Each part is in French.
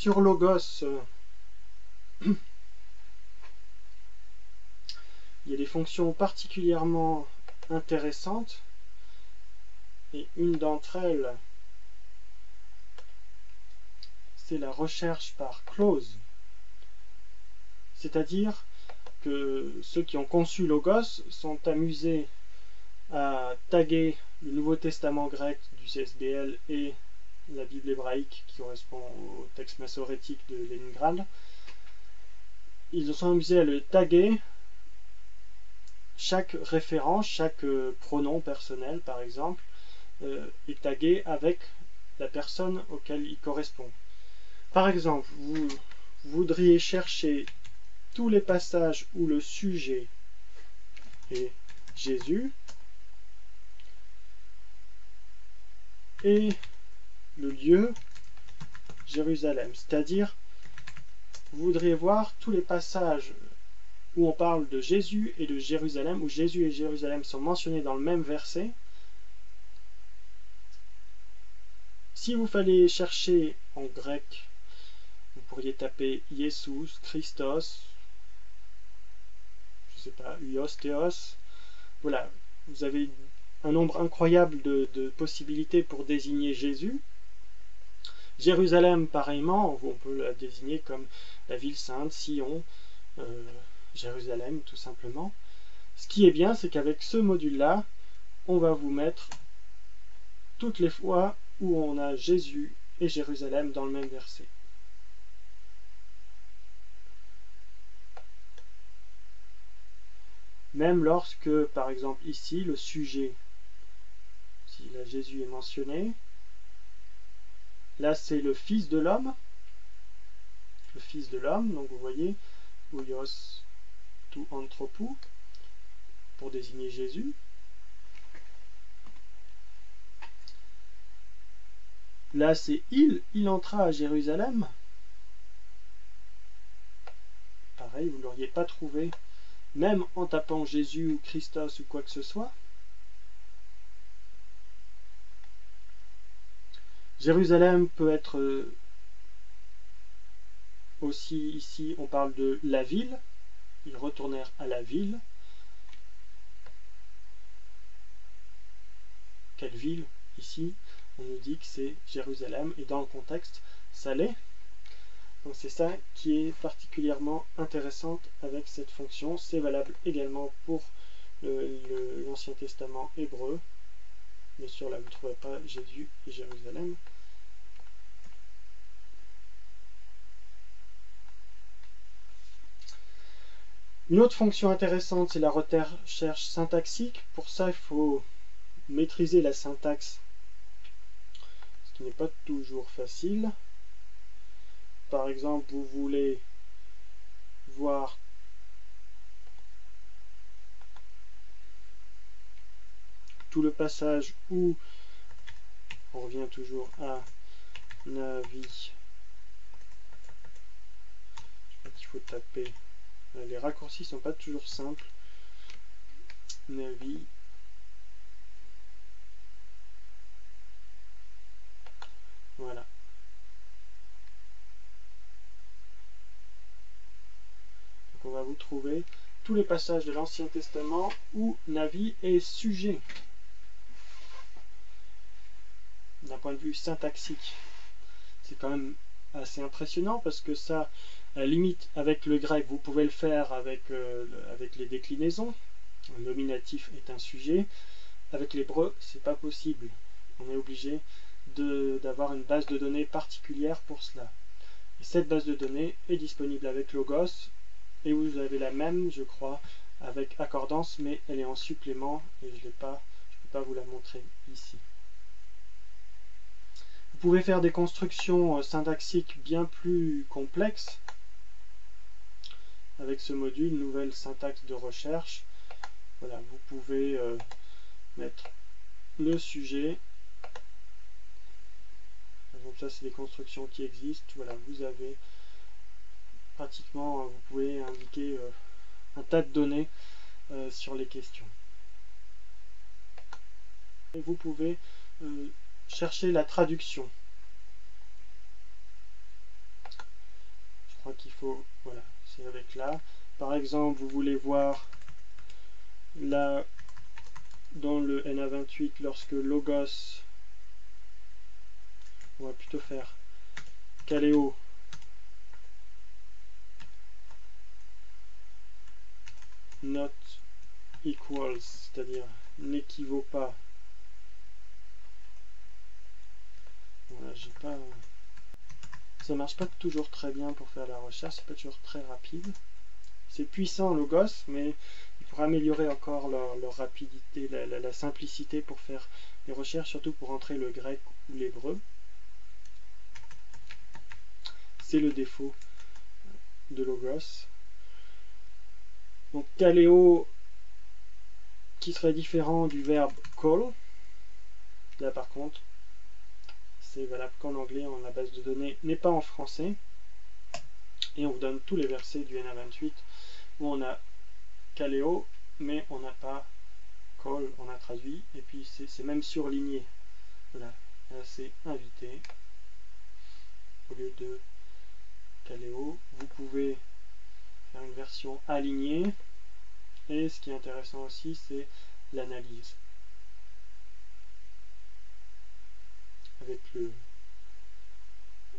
sur Logos, il y a des fonctions particulièrement intéressantes, et une d'entre elles, c'est la recherche par clause. C'est-à-dire que ceux qui ont conçu Logos sont amusés à taguer le Nouveau Testament grec du CSBL et la Bible hébraïque qui correspond au texte massorétique de Leningrad. Ils sont amusés à le taguer, chaque référence, chaque pronom personnel par exemple, est tagué avec la personne auquel il correspond. Par exemple, vous voudriez chercher tous les passages où le sujet est Jésus et le lieu Jérusalem. C'est-à-dire, vous voudriez voir tous les passages où on parle de Jésus et de Jérusalem, où Jésus et Jérusalem sont mentionnés dans le même verset. Si vous fallait chercher en grec, vous pourriez taper Jesus, Christos, je sais pas, Huios, Théos. Voilà, vous avez un nombre incroyable de possibilités pour désigner Jésus. Jérusalem, pareillement, on peut la désigner comme la ville sainte, Sion, Jérusalem, tout simplement. Ce qui est bien, c'est qu'avec ce module-là, on va vous mettre toutes les fois où on a Jésus et Jérusalem dans le même verset. Même lorsque, par exemple ici, le sujet, si là Jésus est mentionné, là c'est le Fils de l'homme, donc vous voyez, Huios tu anthropou, pour désigner Jésus. Là c'est il entra à Jérusalem. Pareil, vous ne l'auriez pas trouvé, même en tapant Jésus ou Christos ou quoi que ce soit. Jérusalem peut être aussi, ici on parle de la ville, ils retournèrent à la ville. Quelle ville? Ici on nous dit que c'est Jérusalem, et dans le contexte ça l'est. Donc c'est ça qui est particulièrement intéressante avec cette fonction. C'est valable également pour l'Ancien Testament hébreu. Bien sûr, là vous ne trouverez pas Jésus et Jérusalem. Une autre fonction intéressante, c'est la recherche syntaxique. Pour ça, il faut maîtriser la syntaxe, ce qui n'est pas toujours facile. Par exemple, vous voulez voir tout le passage où on revient toujours à Navi. Je crois qu'il faut taper. Les raccourcis ne sont pas toujours simples. Navi. Voilà. Donc on va vous trouver tous les passages de l'Ancien Testament où Navi est sujet. D'un point de vue syntaxique, c'est quand même assez impressionnant parce que ça, à la limite, avec le grec, vous pouvez le faire avec les déclinaisons. Un nominatif est un sujet. Avec l'hébreu, c'est pas possible. On est obligé d'avoir une base de données particulière pour cela. Et cette base de données est disponible avec Logos, et vous avez la même, je crois, avec Accordance, mais elle est en supplément et je ne peux pas vous la montrer ici. Vous pouvez faire des constructions syntaxiques bien plus complexes avec ce module, nouvelle syntaxe de recherche. Voilà, vous pouvez mettre le sujet. Par exemple, ça c'est des constructions qui existent. Voilà, vous avez pratiquement, vous pouvez indiquer un tas de données sur les questions. Et vous pouvez chercher la traduction. crois qu'il faut, voilà, c'est avec là. Par exemple, vous voulez voir là, dans le NA28, lorsque logos, on va plutôt faire Kaleo not equals, c'est-à-dire n'équivaut pas. Voilà, j'ai pas, ça marche pas toujours très bien pour faire la recherche, c'est pas toujours très rapide. C'est puissant logos, mais il pourrait améliorer encore leur rapidité, la simplicité pour faire les recherches, surtout pour entrer le grec ou l'hébreu. C'est le défaut de logos. Donc kaleo, qui serait différent du verbe call. Là par contre, c'est valable qu'en anglais, la base de données n'est pas en français. Et on vous donne tous les versets du NA28 où on a kaleo, mais on n'a pas call, on a traduit, et puis c'est même surligné. Voilà, là c'est invité au lieu de kaleo. Vous pouvez faire une version alignée, et ce qui est intéressant aussi, c'est l'analyse. Avec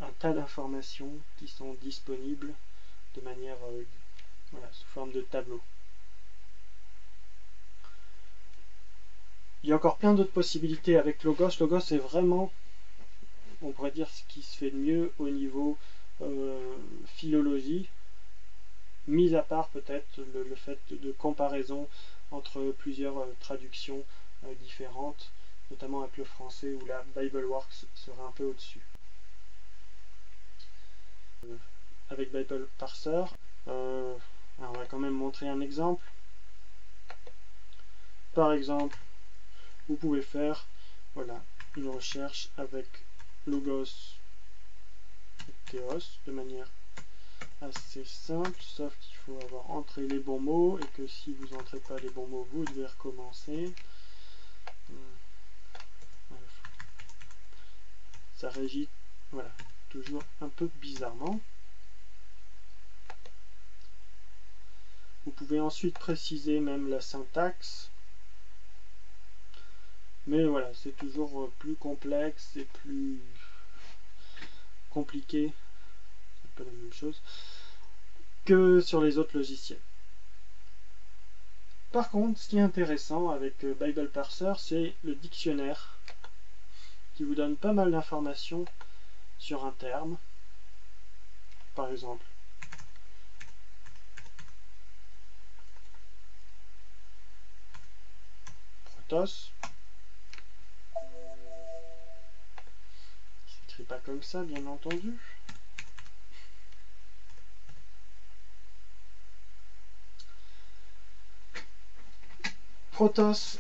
un tas d'informations qui sont disponibles de manière voilà, sous forme de tableau. Il y a encore plein d'autres possibilités avec Logos. Logos est vraiment, on pourrait dire, ce qui se fait de mieux au niveau philologie, mis à part peut-être le fait de comparaison entre plusieurs traductions différentes, notamment avec le français où la BibleWorks sera un peu au-dessus. Avec Bible Parser, on va quand même montrer un exemple. Par exemple, vous pouvez faire voilà, une recherche avec Logos et Théos de manière assez simple, sauf qu'il faut avoir entré les bons mots et que si vous n'entrez pas les bons mots, vous devez recommencer. Ça régit voilà, toujours un peu bizarrement. Vous pouvez ensuite préciser même la syntaxe. Mais voilà, c'est toujours plus complexe et plus compliqué, c'est un peu la même chose, que sur les autres logiciels. Par contre, ce qui est intéressant avec Bible Parser, c'est le dictionnaire qui vous donne pas mal d'informations sur un terme. Par exemple, protos. Il s'écrit pas comme ça, bien entendu. Protos.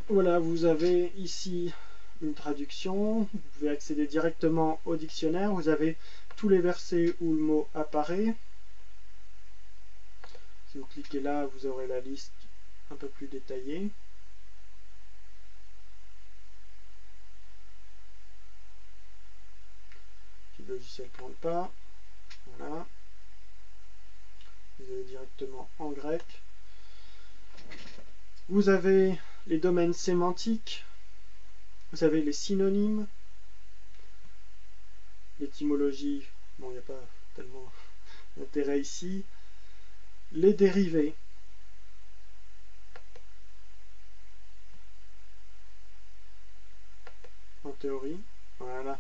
Voilà, vous avez ici une traduction. Vous pouvez accéder directement au dictionnaire. Vous avez tous les versets où le mot apparaît. Si vous cliquez là, vous aurez la liste un peu plus détaillée. Si le logiciel ne tourne pas, voilà. Vous avez directement en grec. Vous avez les domaines sémantiques. Vous avez les synonymes. L'étymologie, bon, il n'y a pas tellement d'intérêt ici. Les dérivés. En théorie, voilà.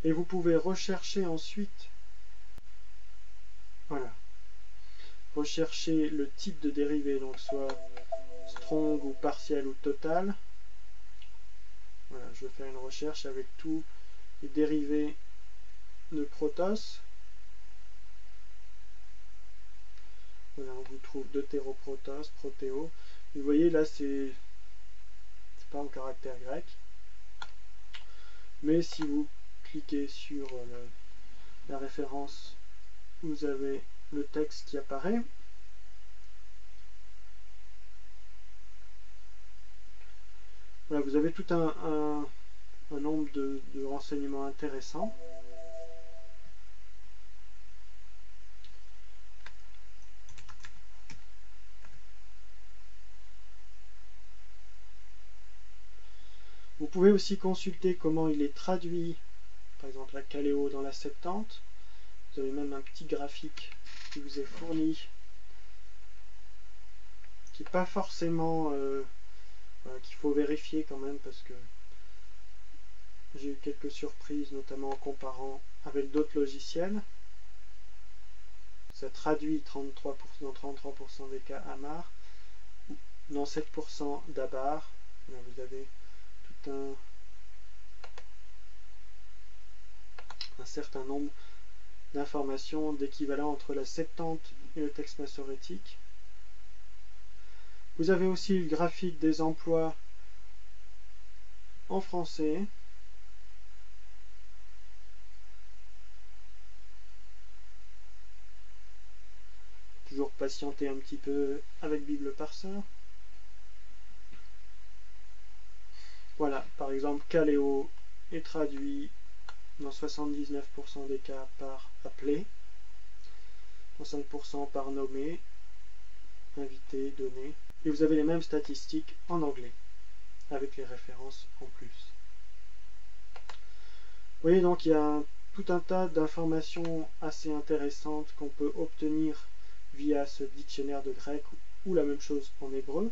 Et vous pouvez rechercher ensuite, voilà, rechercher le type de dérivé, donc soit strong ou partiel ou total. Voilà, je vais faire une recherche avec tous les dérivés de Protos. Voilà, on vous trouve deutéroprotos, protéo. Vous voyez là, c'est pas en caractère grec. Mais si vous cliquez sur la référence, vous avez le texte qui apparaît. Voilà, vous avez tout un un nombre de renseignements intéressants. Vous pouvez aussi consulter comment il est traduit, par exemple la Kaleo dans la Septante. Vous avez même un petit graphique qui vous est fourni, qui n'est pas forcément qu'il faut vérifier quand même, parce que j'ai eu quelques surprises, notamment en comparant avec d'autres logiciels. Ça traduit 33%, dans 33% des cas Amar, dans 7% d'Abar. Là vous avez tout un certain nombre d'informations d'équivalent entre la Septante et le texte massorétique. Vous avez aussi le graphique des emplois en français. Toujours patienter un petit peu avec Bible Parseur. Voilà, par exemple, Kaleo est traduit dans 79% des cas par appelé, dans 5% par nommé, invité, donné. Et vous avez les mêmes statistiques en anglais, avec les références en plus. Vous voyez, donc il y a tout un tas d'informations assez intéressantes qu'on peut obtenir via ce dictionnaire de grec, ou la même chose en hébreu.